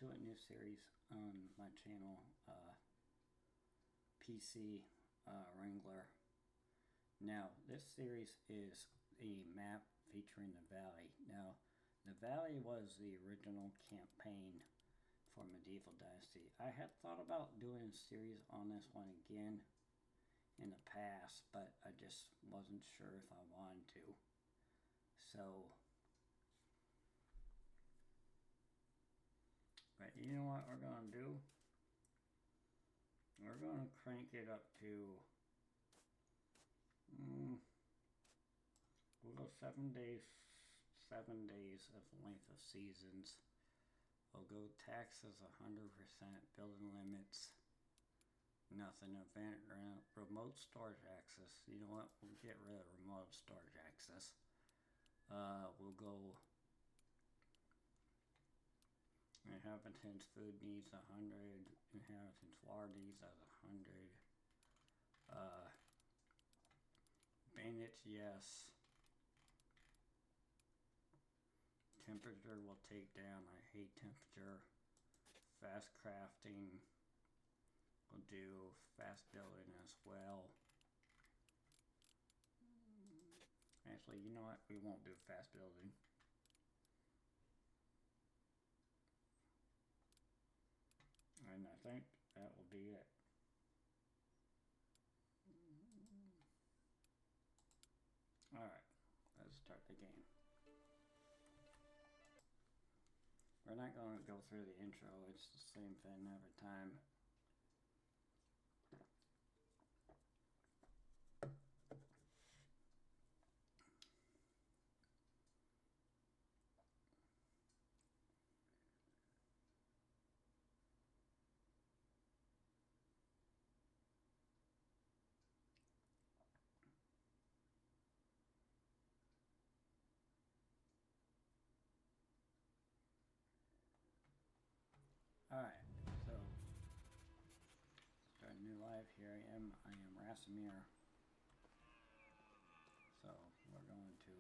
to a new series on my channel, PC Wrangler. Now, this series is a map featuring the Valley. Now, the Valley was the original campaign for Medieval Dynasty. I had thought about doing a series on this one again in the past, but I just wasn't sure if I wanted to. So, but you know what we're going to do? We're going to crank it up to, we'll go 7 days of length of seasons. We'll go taxes 100%, building limits, nothing, event, remote storage access. You know what? We'll get rid of remote storage access. We'll go inhabitants food needs 100, inhabitants water needs as 100. Bandits, yes. Temperature will take down. I hate temperature. Fast crafting. We'll do fast building as well. Actually, you know what? We won't do fast building. And I think that will be it. Alright, let's start the game. We're not going to go through the intro, it's the same thing every time. Alright, so start a new life. Here I am Racmir. So we're going to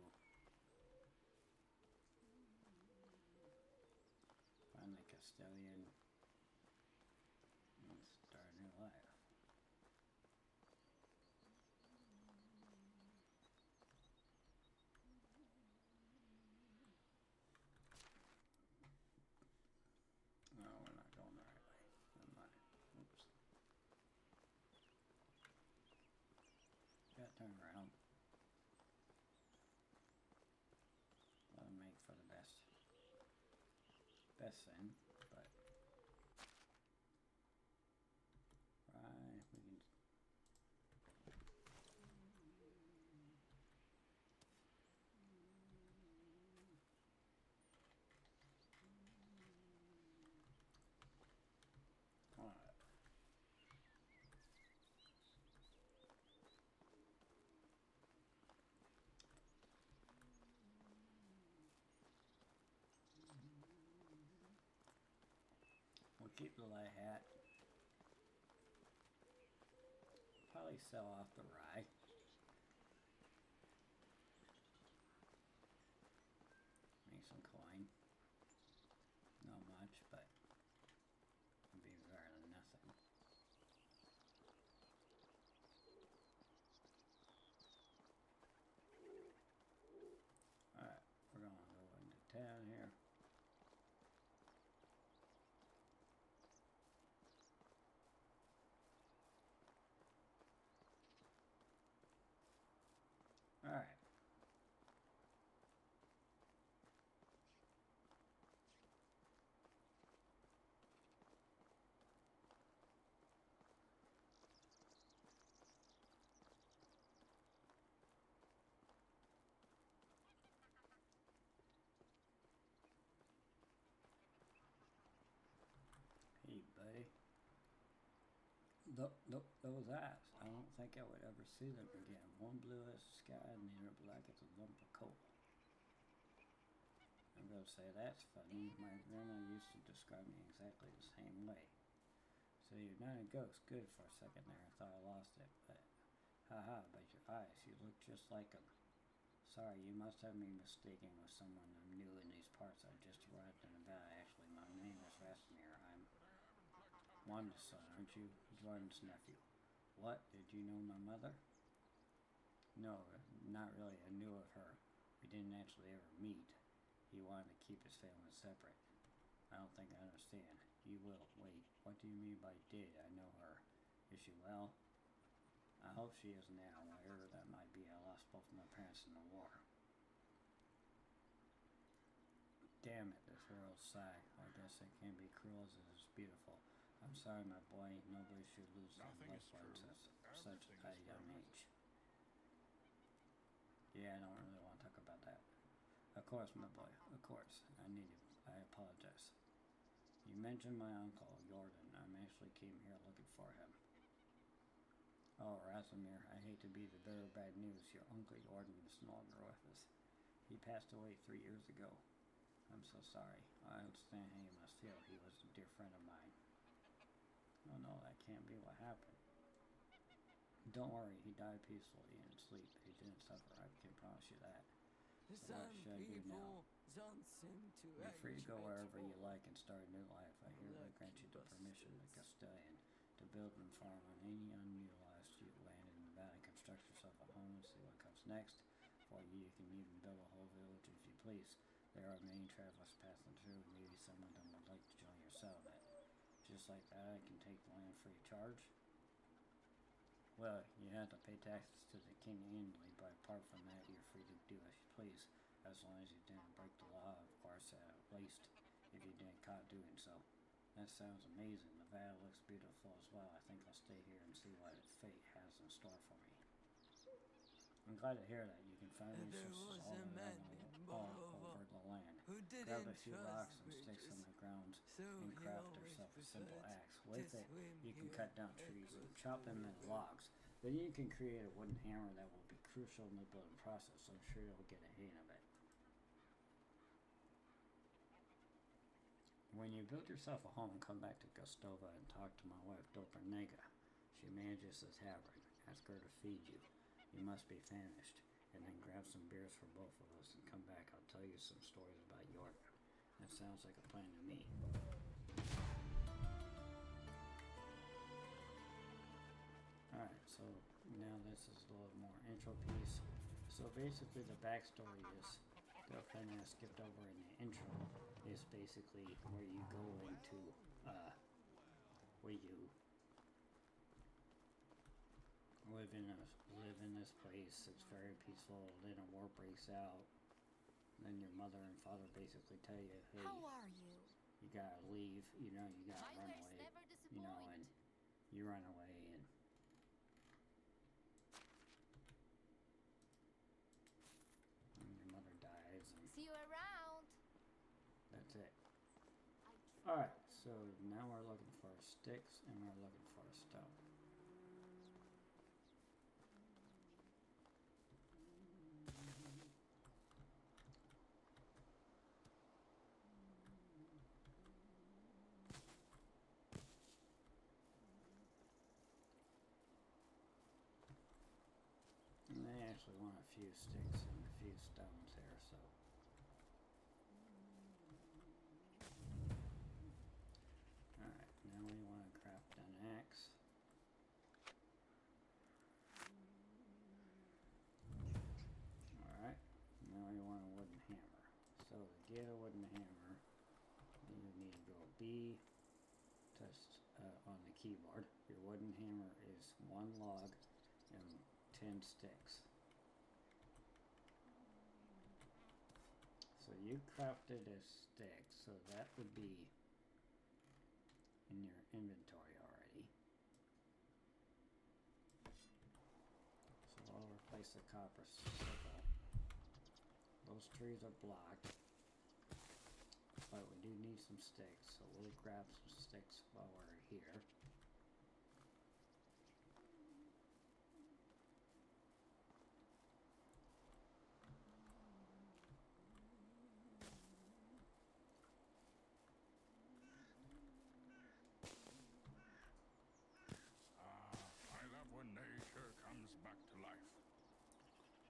find the Castellan and start a new life. No, we're not going the right way. Never mind. Oops. Gotta turn around. That'll make for the best thing, but right, we can. We'll keep the light hat. Probably sell off the rye. Make some coin. Not much, but it'd be better than nothing. Alright, we're gonna go into town here. Alright. Hey, buddy. Those eyes, I don't think I would ever see them again. One blue as the sky and the other black as a lump of coal. I'm going to say that's funny. My grandma used to describe me exactly the same way. So you're not a ghost. Good for a second there. I thought I lost it, but haha, but your eyes, you look just like them. Sorry, you must have me mistaken with someone. I'm new in these parts. I just arrived in the valley. Actually, my name is Racmir. Wanda's son, aren't you? Jordan's nephew. What? Did you know my mother? No, not really. I knew of her. We didn't actually ever meet. He wanted to keep his family separate. I don't think I understand. You will. Wait, what do you mean by did? I know her. Is she well? I hope she is now. Wherever that might be, I lost both my parents in the war. Damn it, this world sigh. I guess it can be cruel as it is beautiful. I'm sorry, my boy. Nobody should lose their loved ones at such a young age. Yeah, I don't really want to talk about that. Of course, my boy. Of course. I apologize. You mentioned my uncle, Jordan. I actually came here looking for him. Oh, Racmir, I hate to be the bearer of bad news. Your uncle Jordan is no longer with us. He passed away 3 years ago. I'm so sorry. I understand how you must feel. He was a dear friend of mine. Oh no, that can't be what happened. Don't worry, he died peacefully in sleep. He didn't suffer, I can promise you that. So what should I do now? You're free to go wherever you like and start a new life. I hereby grant you the permission of the Castilian to build and farm on any unutilized land in the valley. Construct yourself a home and see what comes next. For you can even build a whole village if you please. There are many travelers passing through, and maybe some of them would like to join your settlement. Just like that, I can take the land free of charge. Well, you have to pay taxes to the king annually, but apart from that, you're free to do as you please, as long as you didn't break the law, of course, at least if you didn't caught doing so. That sounds amazing. The valley looks beautiful as well. I think I'll stay here and see what fate has in store for me. I'm glad to hear that. You can find resources all over the land. Grab a few rocks and sticks from the ground and craft yourself a simple axe. With it, you can cut down trees and chop them into logs. Then you can create a wooden hammer that will be crucial in the building process. I'm sure you'll get a hang of it. When you build yourself a home, come back to Gostova and talk to my wife, Dopernega. She manages the tavern. Ask her to feed you. You must be famished. And then grab some beers for both of us and come back. I'll tell you some stories about York. That sounds like a plan to me. Alright, so now this is a little more intro piece. So basically the backstory is, the thing I skipped over in the intro, is basically where you go into, where you live in this place. It's very peaceful. Then a war breaks out. Then your mother and father basically tell you, hey, how are you? You gotta leave. You know, you gotta run away. You know, and you run away, and your mother dies. And see you around. That's it. All right. So now we're looking for sticks and we're looking for a stone. And they actually want a few sticks and a few stones here, so. Alright, now we want to craft an axe. Alright, now we want a wooden hammer. So to get a wooden hammer, you need to go B on the keyboard. Your wooden hammer is 1 log and 10 sticks. So you crafted a stick, so that would be in your inventory already. So I'll replace the copper sickle. Those trees are blocked, but we do need some sticks, so we'll grab some sticks while we're here.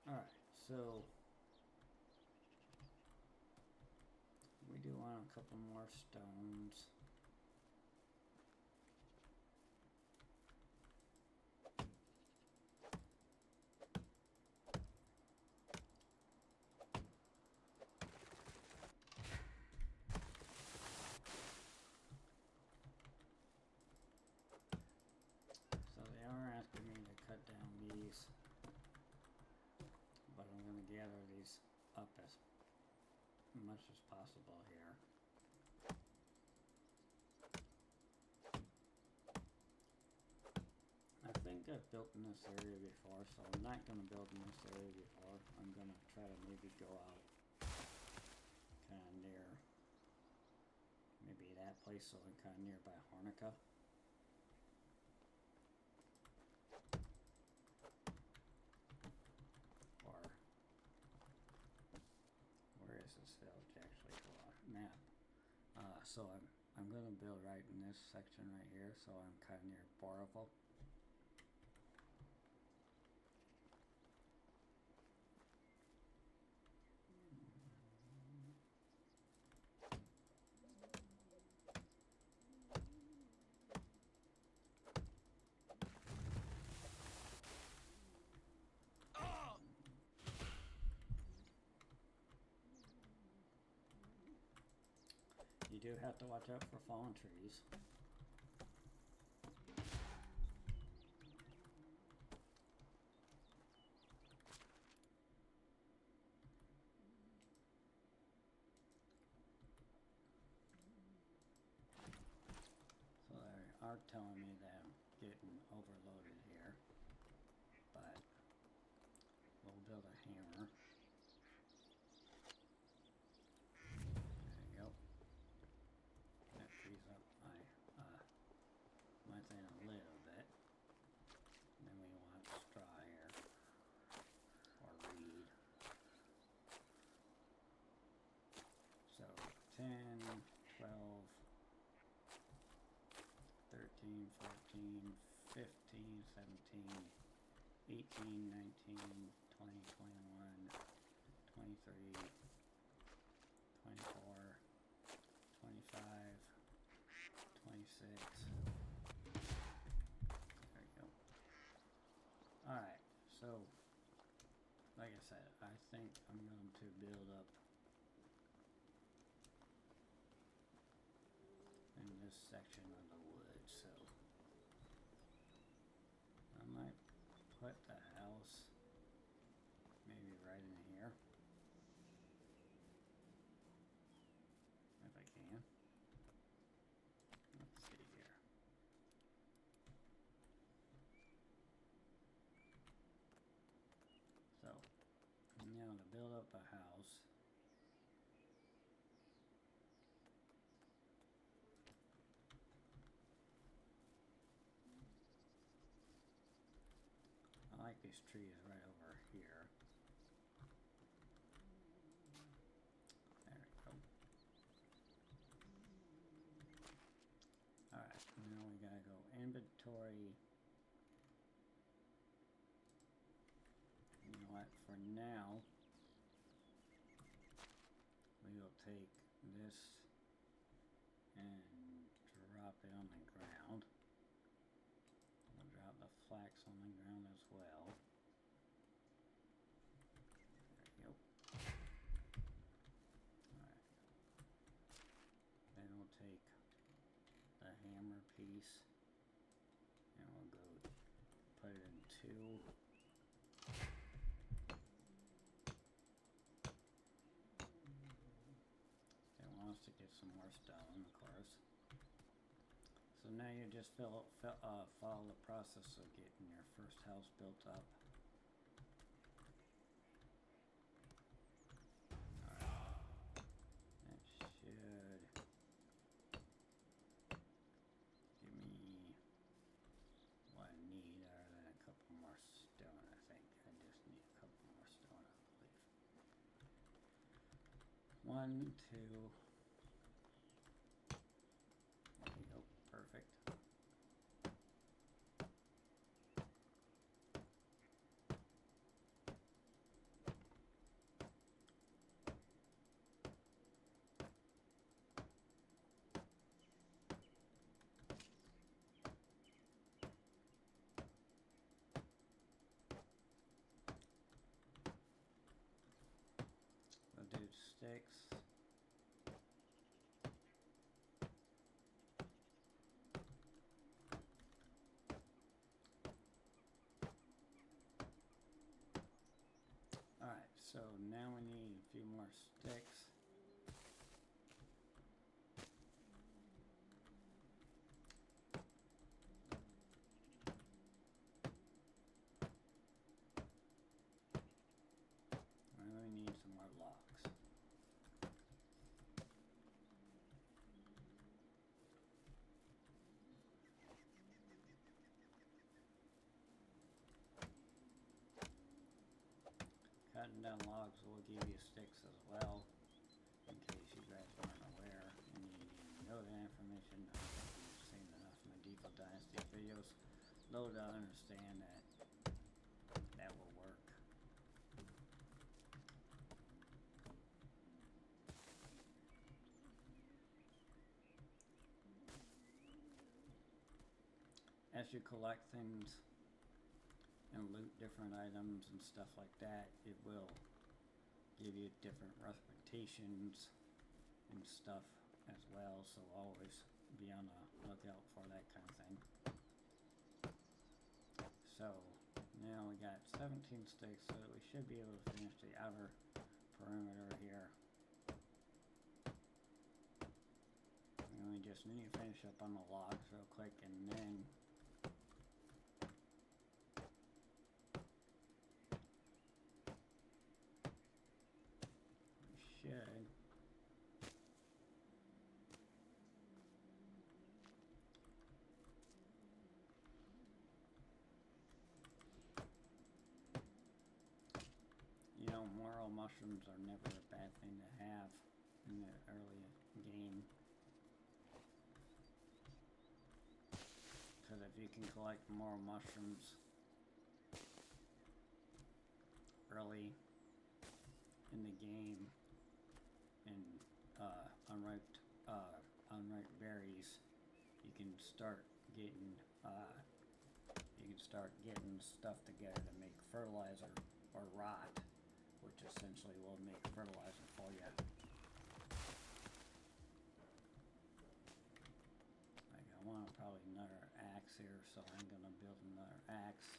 Alright, so we do want a couple more stones. much as possible here. I think I've built in this area before, so I'm not going to build in this area before. I'm going to try to maybe go out kind of near maybe that place, so I'm kind of nearby Hornica. Or where is this village actually? Map. So I'm going to build right in this section right here, so I'm kind of near Borovo. You do have to watch out for fallen trees. So they are telling me that I'm getting overloaded here, but we'll build a hammer. Freeze up my thing a little bit. And then we want straw here, or reed. So 10, 12, 13, 14, 15, 17, 18, 19, 20, 21, 23, 24, 25, 26. There we go. Alright, so like I said, I think I'm going to build up in this section of the woods, so I might put the house maybe right in here if I can. Let's see here. So now to build up a house, I like these trees right over here. There we go. Alright, now we gotta go inventory. You know what, for now, we will take this and drop it on the ground. We'll drop the flax on the ground as well. There we go. Alright. Then we'll take the hammer piece and we'll go put it in 2. They want us to get some more stone, of course. So now you just follow the process of getting your first house built up. Alright. That should give me what I need, other than a couple more stone, I think. I just need a couple more stone, I believe. 1, 2. There we go. Perfect. We'll do sticks. chopping down logs will give you sticks as well, in case you guys weren't aware and you need to know that information. I think you've seen enough Medieval Dynasty videos though to understand that that will work. As you collect things and loot different items and stuff like that, it will give you different reputations and stuff as well, so always be on the lookout for that kind of thing. So now we got 17 sticks, so we should be able to finish the outer perimeter here. We just need to finish up on the logs real quick, and then we should moral mushrooms are never a bad thing to have in the early game. Because if you can collect moral mushrooms early in the game and unripe berries, you can start getting stuff together to make fertilizer or rot, which essentially will make fertilizer for you. Like, I want probably another axe here, so I'm gonna build another axe.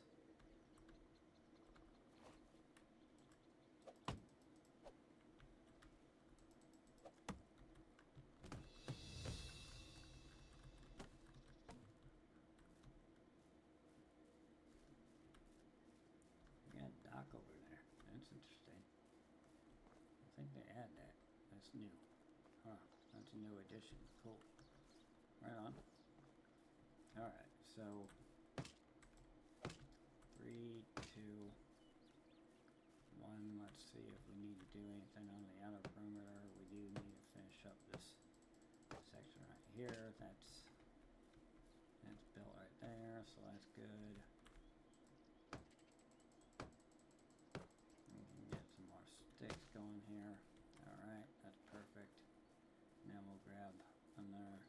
We got a dock over there. That's interesting. I think they add that. That's new. Huh. That's a new addition. Cool. Right on. Alright, so 3, 2, 1. Let's see if we need to do anything on the outer perimeter. We do need to finish up this section right here. That's built right there, so that's good. We can get some more sticks going here. Alright, that's perfect. Now we'll grab another.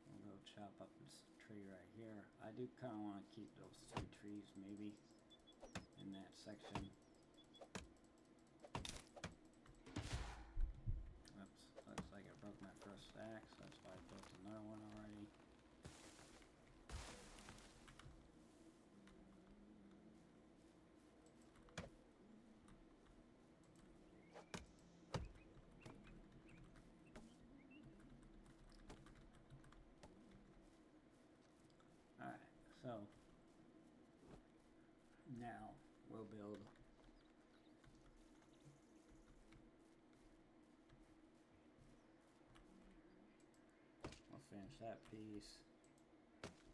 We'll go chop up this tree right here. I do kind of want to keep those 2 trees maybe in that section. Oops, looks like I broke my first axe. That's why I built another one already. Alright, so now we'll build finish that piece.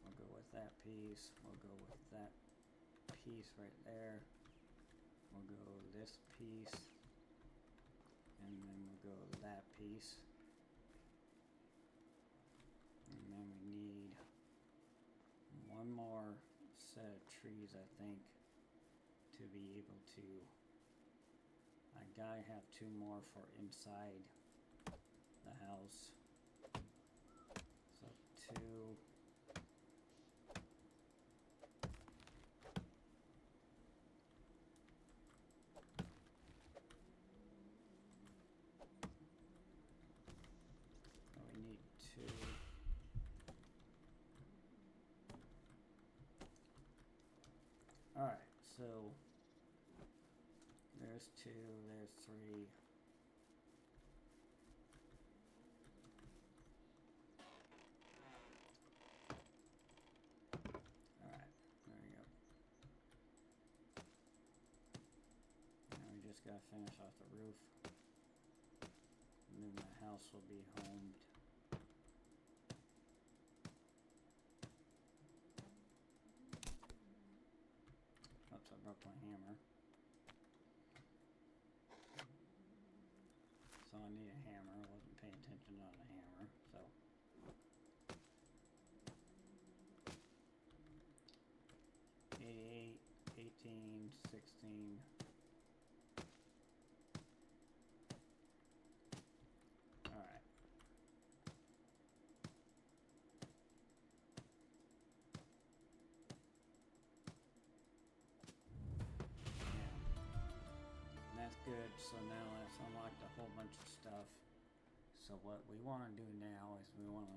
We'll go with that piece. We'll go with that piece right there. We'll go this piece. And then we'll go that piece. And then we need one more set of trees, I think, to be able to. I gotta have 2 more for inside the house. So 2. We need 2. Alright, so there's 2, there's 3. Alright, there we go. Now we just gotta finish off the roof. And then the house will be homed. Oops, I broke my hammer. something on the hammer, so. 88, 18, 16. Alright. That's good, so now that's unlocked a whole bunch of stuff. So what we want to do now is we want to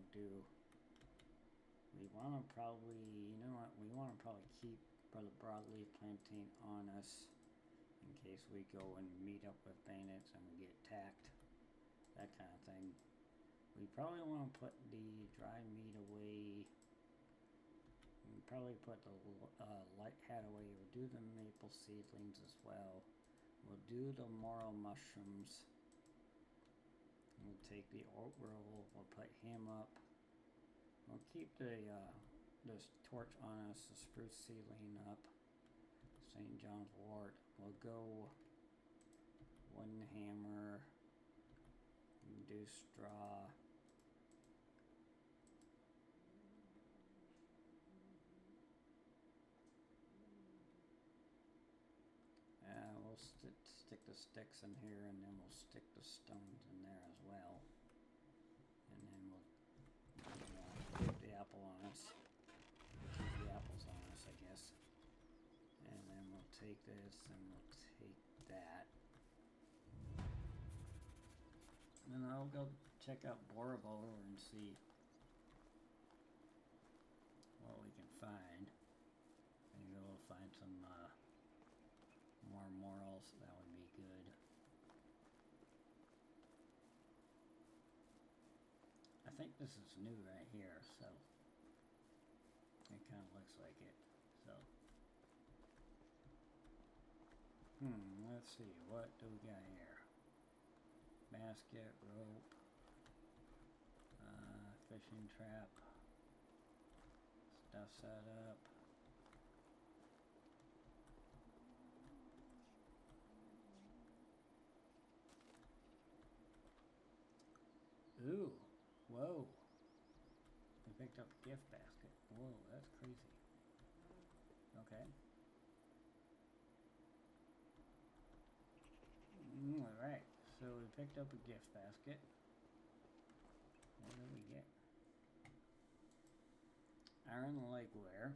probably, you know what, we want to probably keep the broadleaf plantain on us in case we go and meet up with bandits and we get attacked, that kind of thing. We probably want to put the dry meat away. We probably put the light hat away. We'll do the maple seedlings as well. We'll do the morel mushrooms. We'll take the oat roll. We'll put him up. We'll keep this torch on us, the spruce seedling up. St. John's wort. We'll go one hammer. Do straw. We'll stick the sticks in here, and then we'll stick the stones in there as well. And then we'll keep the apple on us. Keep the apples on us, I guess. And then we'll take this and we'll take that. And then I'll go check out Borovo and see what we can find. Maybe we'll find some more morals. That would be good. I think this is new right here, so it kind of looks like it. So, let's see, what do we got here? Basket, rope, fishing trap, stuff set up. Ooh, whoa. We picked up a gift basket. Whoa, that's crazy. Okay. Alright, so we picked up a gift basket. What did we get? Iron legwear.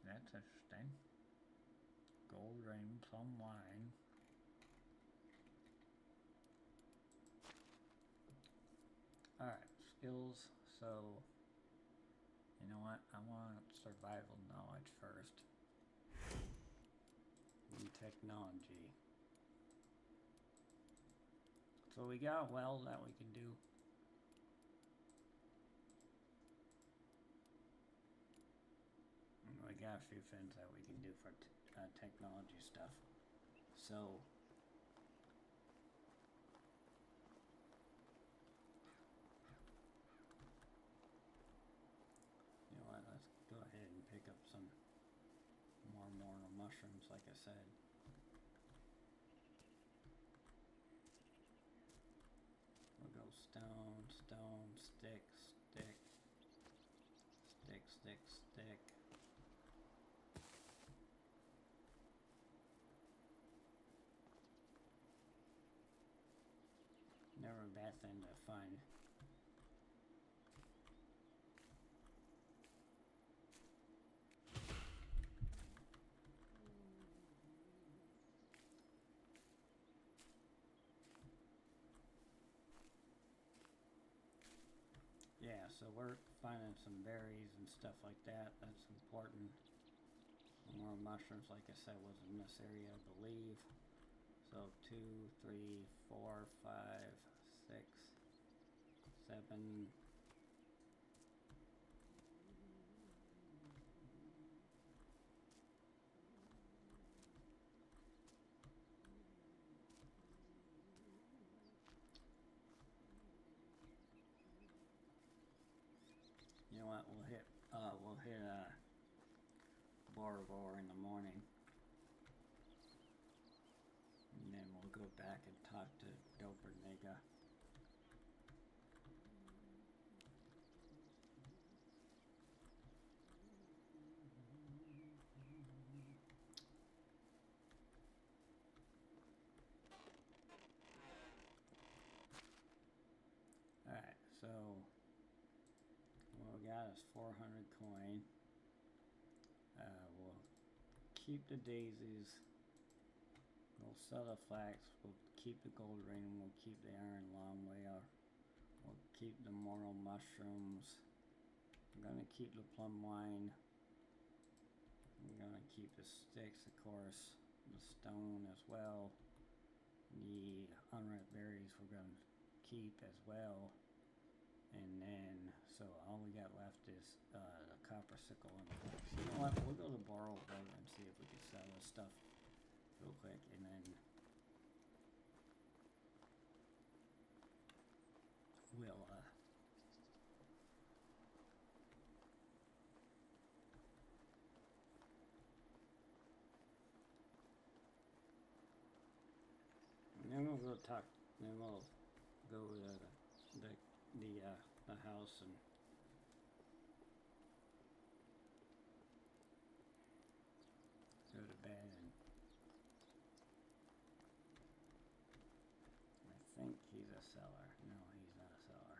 That's interesting. Gold ring, plum wine. Alright, skills. So, you know what? I want survival knowledge first. And technology. So we got a well that we can do. And we got a few things that we can do for technology stuff. So, you know what, let's go ahead and pick up some more mortal mushrooms, like I said. We'll go stone, stone, stick, stick, stick, stick, stick. Never a bad thing to find. Yeah, so we're finding some berries and stuff like that. That's important. More mushrooms, like I said, was in this area, I believe. So 2, 3, 4, 5, 6, 7. You know what? We'll hit Borovo in the morning, and then we'll go back back and talk to Dopernega. Alright, so what we got is 400 coin. We'll keep the daisies. We'll sell the flax. We'll keep the gold ring. We'll keep the iron long way off. We'll keep the mortal mushrooms. I'm gonna keep the plum wine. We're gonna keep the sticks, of course, the stone as well. The unripe berries we're gonna keep as well. And then, so all we got left is the copper sickle and the flax. You know what? We'll go to borrow road and see if we can sell this stuff real quick, and then we'll then we'll go talk. Then we'll go to the house and go to bed. And I think he's a seller. No, he's not a seller.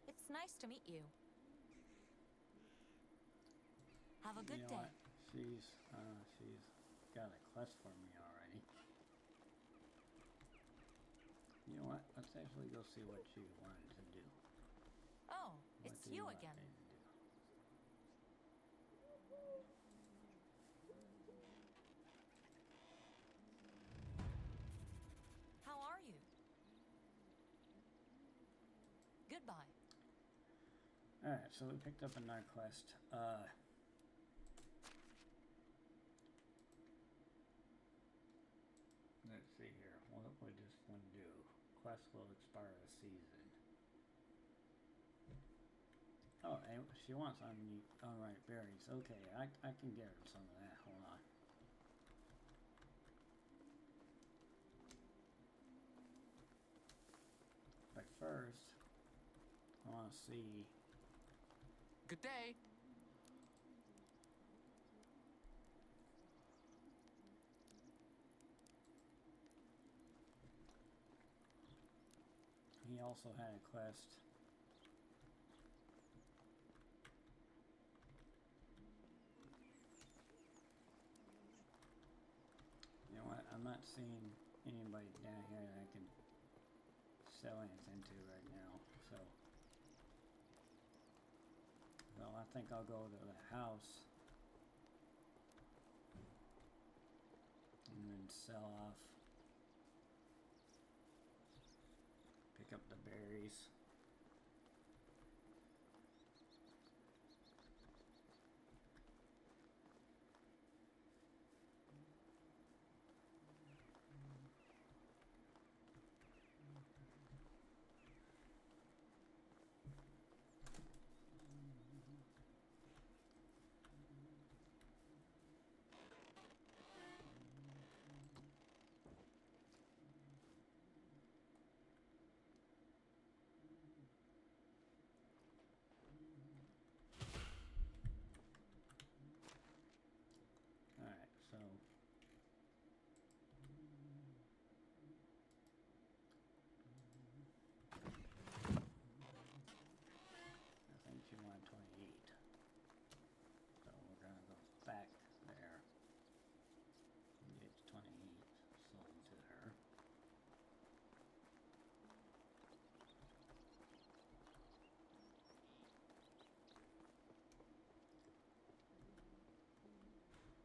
It's nice to meet you. Have a good day. What? She's got a quest for me already. You know what? Let's actually go see what she wanted to do. Oh, it's you again. How are you? Goodbye. Alright, so we picked up another quest. Let's see here. What would this one do? Quest will expire this season. Oh, and she wants unripe berries. Okay, I can get her some of that. Hold on. But first, I want to see. Good day. He also had a quest. You know what? I'm not seeing anybody down here that I can sell anything to right now. So, well, I think I'll go to the house and then sell off. Pick up the berries.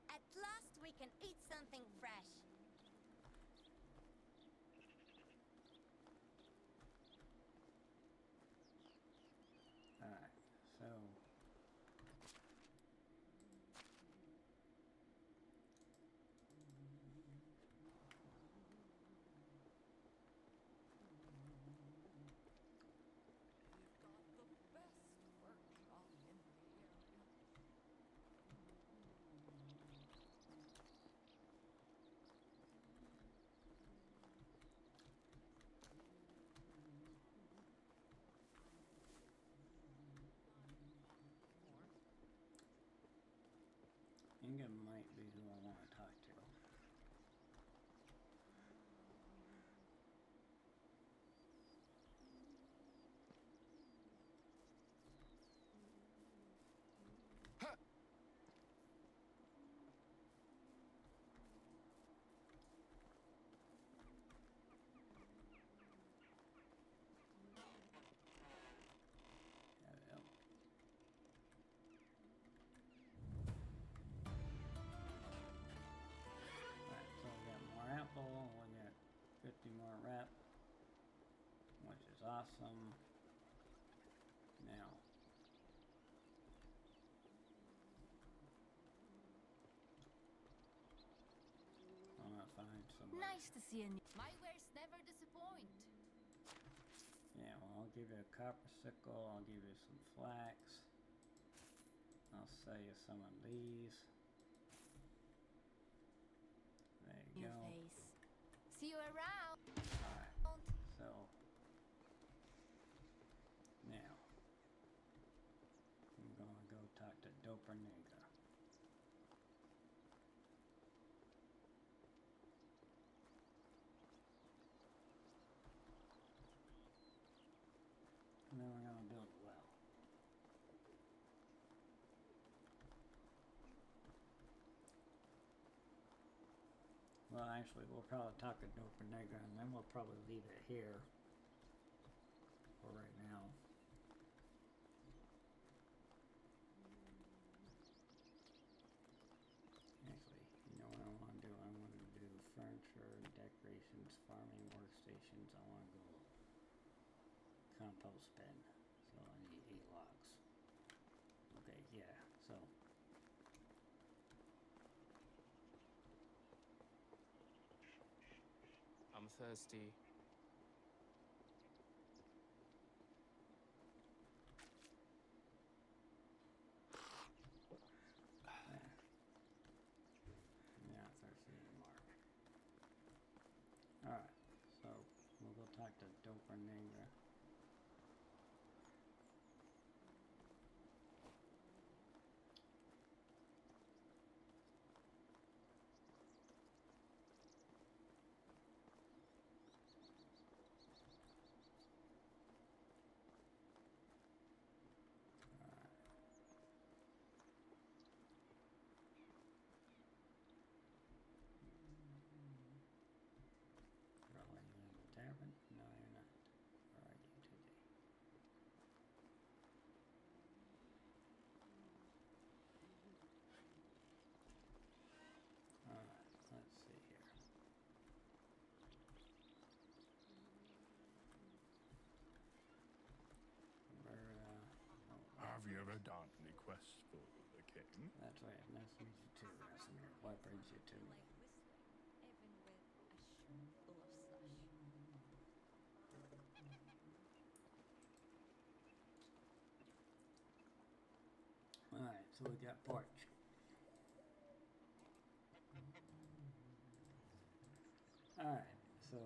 At last we can eat something fresh. awesome. Now. I'm gonna find somebody. Nice to see a new. My wares never disappoint. Yeah, well, I'll give you a copper sickle, I'll give you some flax. I'll sell you some of these. There you New go. face. See you around. Alright, so now I'm gonna go talk to Doper Negra. And then we're gonna build a well. Well, actually, we'll probably talk to Doper Negra, and then we'll probably leave it here for right now. Actually, you know what I want to do? I want to do furniture, decorations, farming, workstations. I want to go compost bin. So I need 8 logs. Okay, yeah, so. I'm thirsty. Yeah, thirsty anymore. Alright, so we'll go talk to Doper Negra. Are you in the tavern? No, you're not. Where are you today? Alright, let's see here. Have you ever done any quests for the king? That's right. Nice to meet you too, Racmir. What brings you to me? Like whistling, even with a shoe full of slush. Alright, so we got porch. Alright, so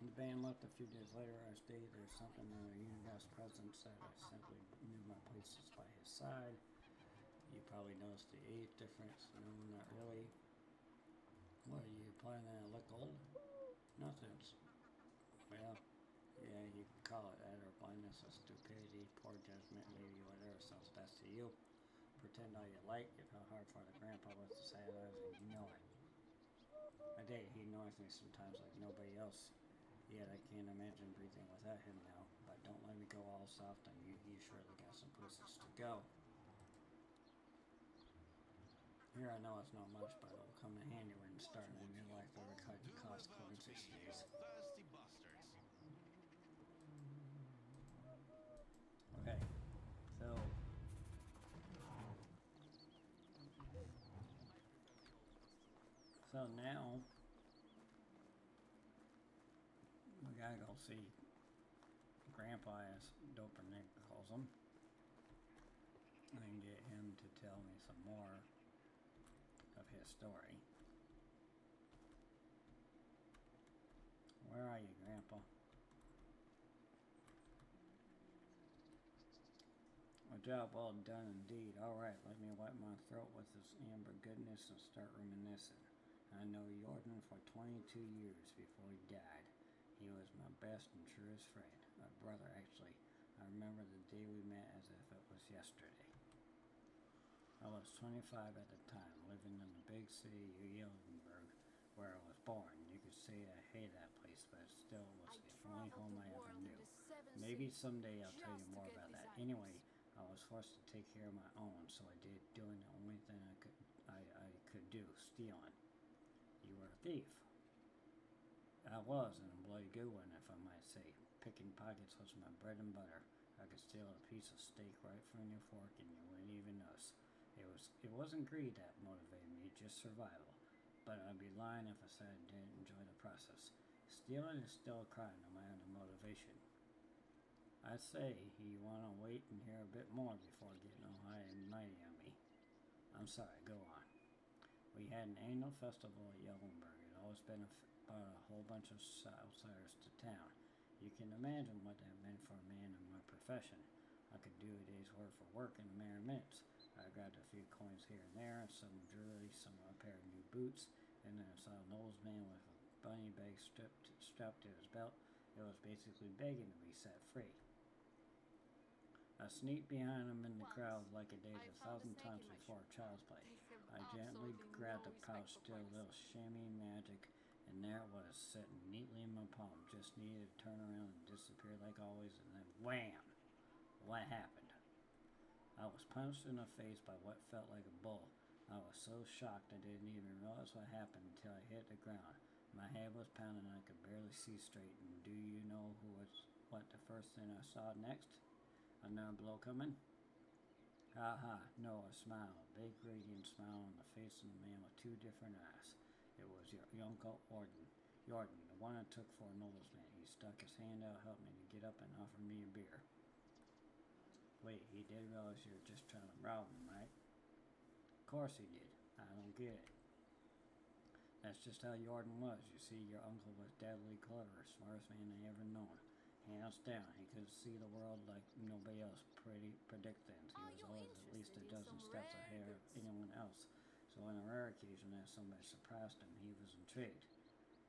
the band left a few days later. I stayed. There's something in the universe presence that I simply knew my place was by his side. You probably noticed the age difference. No, not really. What are you planning to look old? Nothing. Well, yeah, you can call it that, or blindness, or stupidity, poor judgment, maybe whatever sounds best to you. Pretend all you like. If how hard for the grandpa was to say that, you know it. I date. He annoys me sometimes like nobody else. Yet I can't imagine breathing without him now. But don't let me go all soft on you. You surely got some places to go. Here I know it's not much, but it'll come in handy when starting a new life that requires the consequences these days. Okay, so now we gotta go see Grandpa, as Doper Nick calls him, and get him to tell me some more of his story. Where are you, Grandpa? A job well done indeed. Alright, let me wipe my throat with this amber goodness and start reminiscing. I know Jordan for 22 years before he died. He was my best and truest friend. My brother, actually. I remember the day we met as if it was yesterday. I was 25 at the time, living in the big city of Yeldenburg, where I was born. You could say I hated that place, but it still was the only home I ever knew. Maybe someday I'll tell you more about that. Anyway, I was forced to take care of my own, so I did, doing the only thing I could do, stealing. You were a thief. I was, and a bloody good one, if I might say. picking pockets was my bread and butter. I could steal a piece of steak right from your fork and you wouldn't even notice. It wasn't greed that motivated me, just survival. But I'd be lying if I said I didn't enjoy the process. Stealing is still a crime, no matter the motivation. I say you want to wait and hear a bit more before getting all high and mighty on me. I'm sorry, go on. We had an annual festival at Yellenberg. It always brought a whole bunch of outsiders to town. You can imagine what that meant for a man in my profession. I could do a day's worth of work in a matter of minutes. I grabbed a few coins here and there, some jewelry, a pair of new boots, and then I saw an old man with a bunny bag strapped to his belt. It was basically begging to be set free. I sneaked behind him in the crowd like I did 1,000 times before child's play. I gently grabbed the pouch, still a little shimmy magic, and there it was, sitting neatly in my palm. Just needed to turn around and disappear like always, and then wham! What happened? I was punched in the face by what felt like a bull. I was so shocked I didn't even realize what happened until I hit the ground. My head was pounding and I could barely see straight, and do you know what the first thing I saw next? Another blow coming? Ha ha, no, a smile, a big radiant smile on the face of the man with two different eyes. It was your uncle Jordan, the one I took for an oldest man. He stuck his hand out, helped me to get up, and offered me a beer. Wait, he did realize you were just trying to rob him, right? Of course he did. I don't get it. That's just how Jordan was. You see, your uncle was deadly clever, smartest man I ever known. Hands down, he could see the world like nobody else. Predict things. He was always at least a dozen steps ahead of anyone else. So on a rare occasion that somebody surprised him, he was intrigued,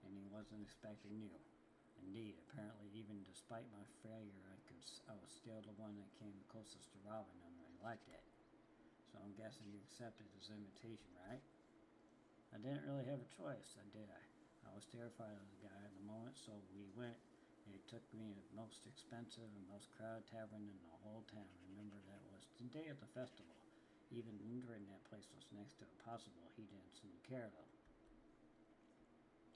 and he wasn't expecting you. Indeed, apparently, even despite my failure, I was still the one that came closest to robbing him, and he liked it. So I'm guessing you accepted his invitation, right? I didn't really have a choice, did I? I was terrified of the guy at the moment, so we went. It took me to the most expensive and most crowded tavern in the whole town. Remember, that was the day of the festival. Even entering that place was next to impossible. He didn't seem to care, though.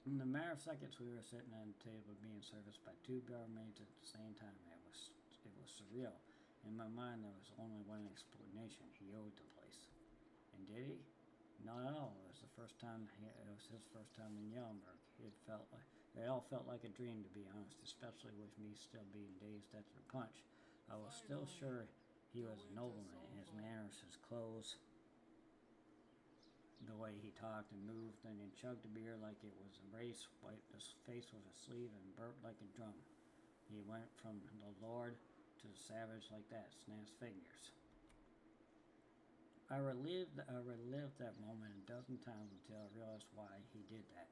In a matter of seconds, we were sitting at a table being serviced by two barmaids at the same time. It was surreal. In my mind, there was only one explanation. He owed the place. And did he? Not at all. It was his first time in Yellenberg. It all felt like a dream, to be honest, especially with me still being dazed after the punch. I was still sure he was a nobleman. His manners, his clothes, the way he talked and moved, and he chugged a beer like it was a race, wiped his face with a sleeve, and burped like a drum. He went from the lord to the savage like that, snaps fingers. I relived that moment a dozen times until I realized why he did that.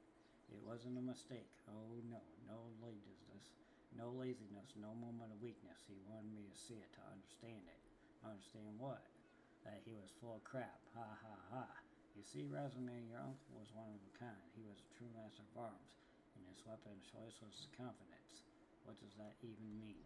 It wasn't a mistake. Oh no, no laziness, no moment of weakness. He wanted me to see it, to understand it. Understand what? That he was full of crap. Ha ha ha. You see, Racmir, your uncle was one of a kind. He was a true master of arms, and his weapon of choice was his confidence. What does that even mean?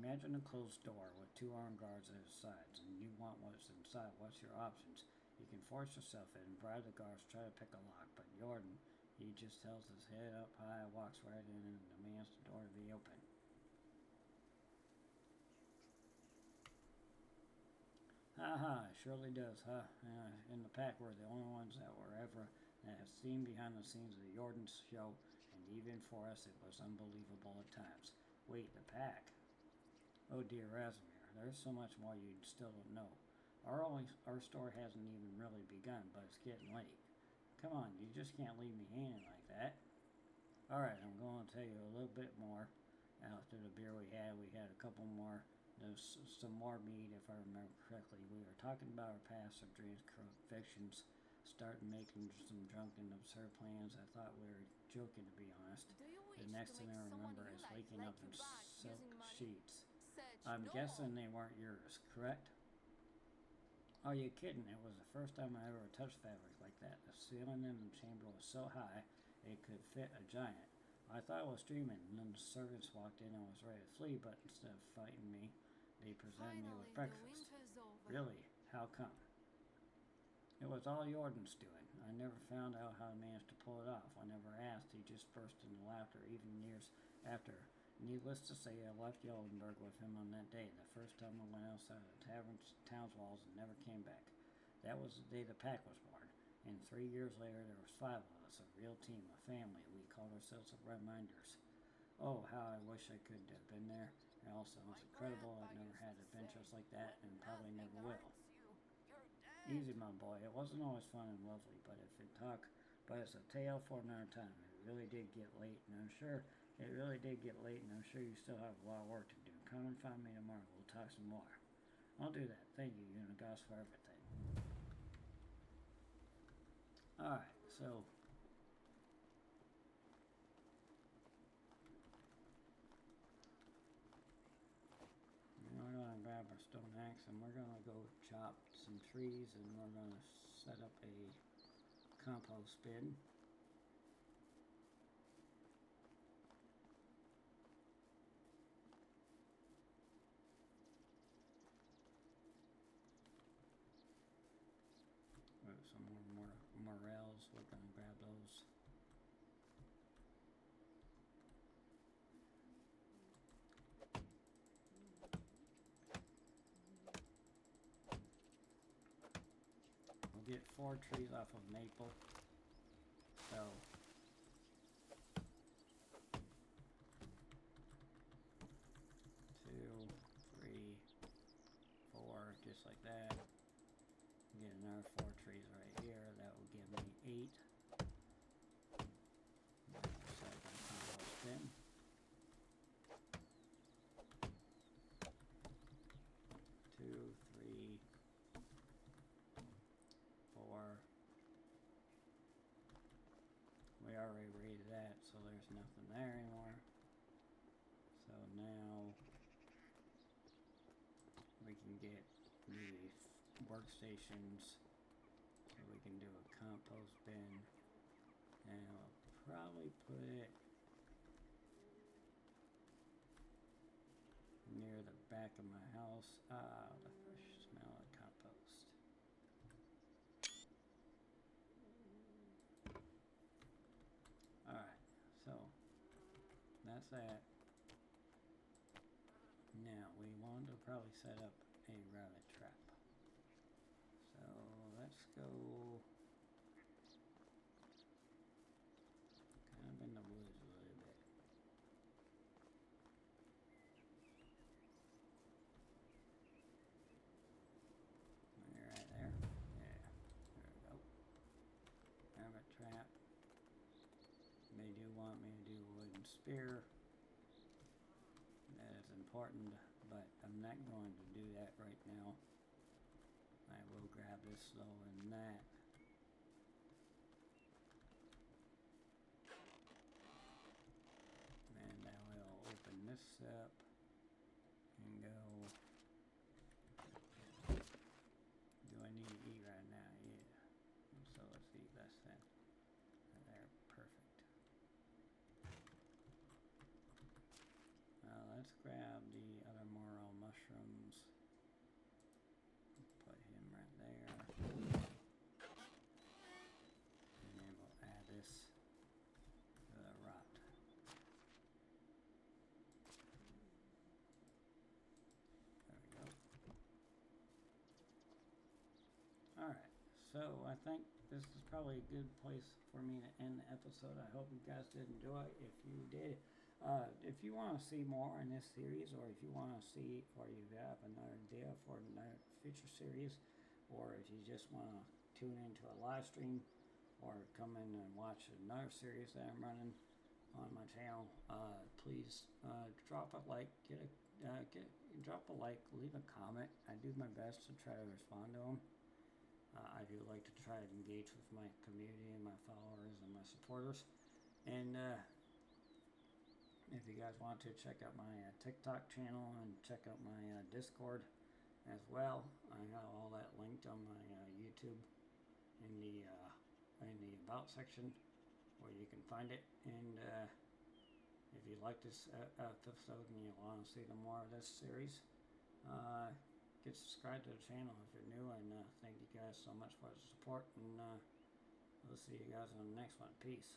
Imagine a closed door with two armed guards at his sides, and you want what's inside. What's your options? You can force yourself in, bribe the guards, try to pick a lock, but Jordan, he just holds his head up high, walks right in, and demands the door to be open. Ha, it surely does, huh? In the pack, we're the only ones that have seen behind the scenes of Jordan's show, and even for us, it was unbelievable at times. Wait, the pack? Oh dear, Racmir, there's so much more you still don't know. Our story hasn't even really begun, but it's getting late. Come on, you just can't leave me hanging like that. Alright, I'm going to tell you a little bit more. After the beer we had a couple more. There's some more meat, if I remember correctly. We were talking about our past, our dreams, convictions, starting making some drunken, absurd plans. I thought we were joking, to be honest. The next thing I remember is waking up in silk sheets. I'm guessing they weren't yours, correct? Are you kidding? It was the first time I ever touched fabric like that. The ceiling in the chamber was so high it could fit a giant. I thought I was dreaming, and then the servants walked in and was ready to flee, but instead of fighting me, they presented me with breakfast. Really? How come? It was all Jordan's doing. I never found out how he managed to pull it off. Whenever asked, he just burst into laughter, even years after. Needless to say, I left Yellenberg with him on that day, the first time I went outside the town's walls and never came back. That was the day the pack was born, and 3 years later there was 5 of us, a real team, a family. We called ourselves the Reminders. Oh, how I wish I could have been there. It all sounds incredible. I've never had adventures like that, and probably never will. Easy, my boy. It wasn't always fun and lovely, but it's a tale for another time. It really did get late, and I'm sure you still have a lot of work to do. Come and find me tomorrow. We'll talk some more. I'll do that. Thank you, Unigas, for everything. Alright, so we're going to grab our stone axe and we're going to go chop some trees, and we're going to set up a compost bin. Some more morels, we're going to grab those. We'll get 4 trees off of maple. So 2, 3, 4, just like that. Get another 4 trees right here. That will give me 8. Second compost bin. 2, 3, 4. We already raided that, so there's nothing there anymore. So now we can get the workstations, so we can do a compost bin, and I'll probably put it near the back of my house. The fresh smell of compost. Alright, so that's that. Now we want to probably set up a rabbit trap. So let's go kind of in the woods a little bit. Right there. Yeah, there we go. Rabbit trap. They do want me to do a wooden spear. That is important, but I'm not going to do that right now. I will grab this though and that. And I will open this up and go. Do I need to eat right now? Yeah. So let's eat this then. There, perfect. Let's grab the other morel mushrooms. Put him right there. And then we'll add this to the rot. There we go. Alright, so I think this is probably a good place for me to end the episode. I hope you guys did enjoy. If you did, if you want to see more in this series, or if you want to see, or you have another idea for another future series, or if you just want to tune into a live stream, or come in and watch another series that I'm running on my channel, please drop a like, drop a like, leave a comment. I do my best to try to respond to them. I do like to try to engage with my community and my followers and my supporters. And if you guys want to check out my TikTok channel and check out my Discord as well, I have all that linked on my YouTube in the About section where you can find it. And if you like this episode and you want to see more of this series, get subscribed to the channel if you're new. And thank you guys so much for the support. And we'll see you guys on the next one. Peace.